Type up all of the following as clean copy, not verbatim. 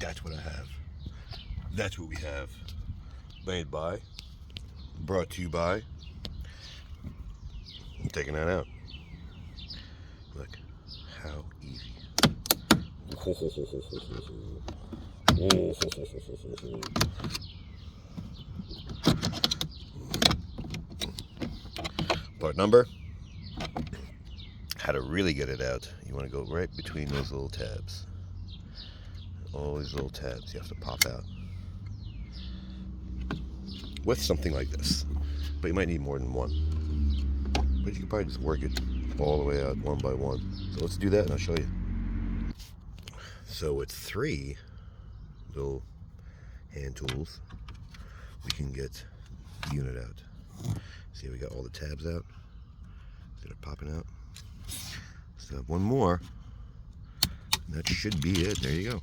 That's what I have. That's what we have. Made by, brought to you by. I'm taking that out. Look, how easy. Part number. How to really get it out. You want to go right between those little tabs. All these little tabs you have to pop out. With something like this. But you might need more than one. But you can probably just work it all the way out one by one. So let's do that and I'll show you. So with 3 little hand tools, we can get the unit out. See, we got all the tabs out. See, they're popping out. So one more. And that should be it. There you go.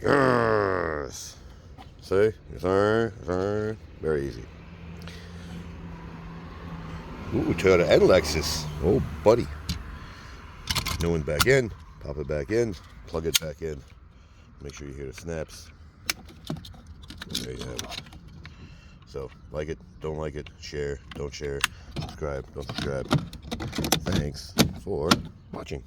Yes. See? Very easy. Ooh, Toyota and Lexus. Oh, buddy. New one back in. Pop it back in. Plug it back in. Make sure you hear the snaps. There you have it. So, like it, don't like it, share, don't share, subscribe, don't subscribe. Thanks for watching.